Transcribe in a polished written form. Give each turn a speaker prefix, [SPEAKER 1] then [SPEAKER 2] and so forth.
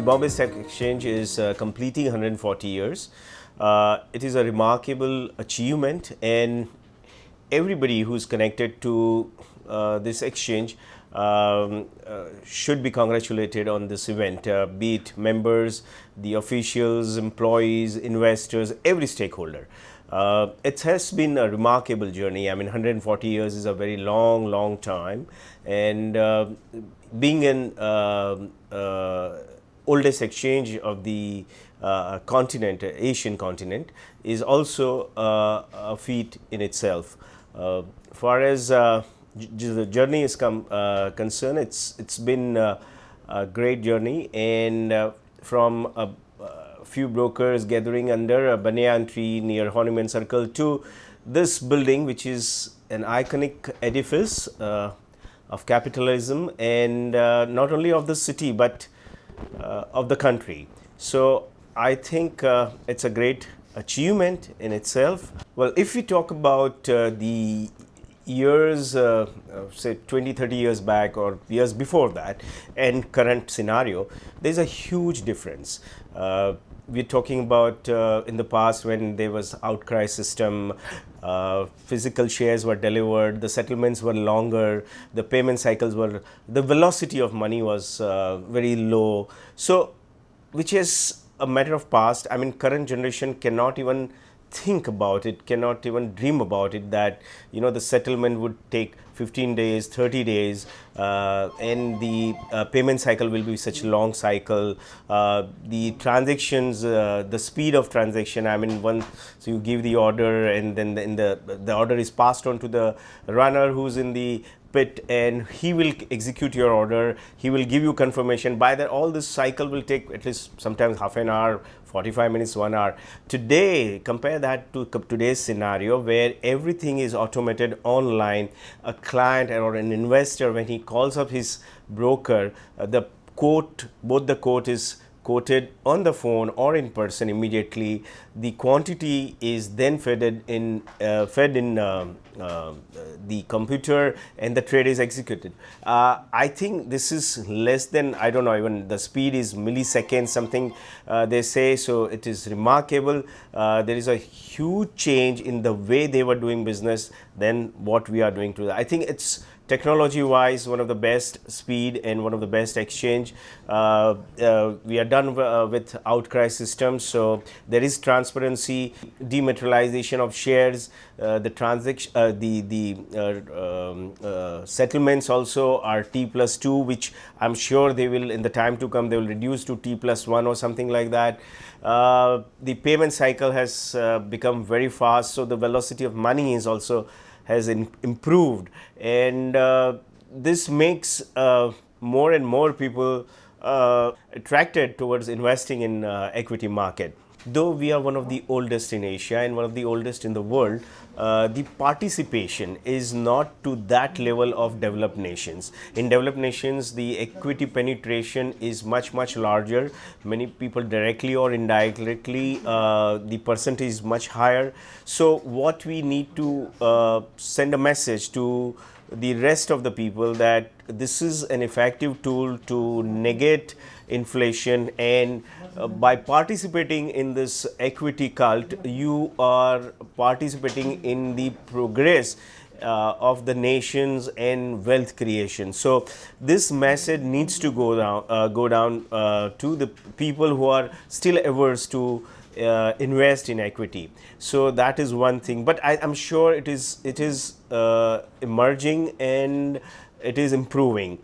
[SPEAKER 1] Bombay Stock Exchange is completing 140 years. It is a remarkable achievement, and everybody who's connected to this exchange should be congratulated on this event, be it members, the officials, employees, investors, every stakeholder. It has been a remarkable journey. I mean, 140 years is a very long time, and being an oldest exchange of the continent, Asian continent, is also a feat in itself. Far as the journey is concerned, it's been a great journey, and from a few brokers gathering under a banyan tree near Horniman Circle to this building, which is an iconic edifice of capitalism, and not only of the city but of the country. So I think it's a great achievement in itself. Well, if we talk about the years, say 20-30 years back or years before that, and current scenario, there's a huge difference. We're talking about in the past when there was outcry system, physical shares were delivered, the settlements were longer, the payment cycles were, the velocity of money was very low. So, which is a matter of past. I mean, current generation cannot even think about it, cannot even dream about it, that the settlement would take 15 days, 30 days, and the payment cycle will be such a long cycle. The transactions, the speed of transaction, I mean, so you give the order, and then the order is passed on to the runner who's in the pit, and he will execute your order, he will give you confirmation. By that, all this cycle will take at least sometimes half an hour, 45 minutes, 1 hour. Today, compare that to today's scenario where everything is automated online. A client or an investor, when he calls up his broker, both the quote is quoted on the phone or in person immediately. The quantity is then fed in the computer, and the trade is executed. I think this is less than, I don't know, even the speed is milliseconds something they say. So it is remarkable. There is a huge change in the way they were doing business than what we are doing today. I think it's technology wise one of the best speed and one of the best exchange. We are done with outcry systems, so there is transparency, dematerialization of shares, the transaction, settlements also are T+2, which I'm sure they will, in the time to come, they will reduce to T+1 or something like that. The payment cycle has become very fast, so the velocity of money is also has improved, and this makes more and more people attracted towards investing in equity market. Though we are one of the oldest in Asia and one of the oldest in the world, the participation is not to that level of developed nations. In developed nations, the equity penetration is much larger. Many people directly or indirectly, the percentage is much higher. So what we need to send a message to the rest of the people that this is an effective tool to negate inflation, and by participating in this equity cult, you are participating in the progress of the nations and wealth creation. So this message needs to go down to the people who are still averse to invest in equity. So that is one thing, but I'm sure it is emerging and it is improving.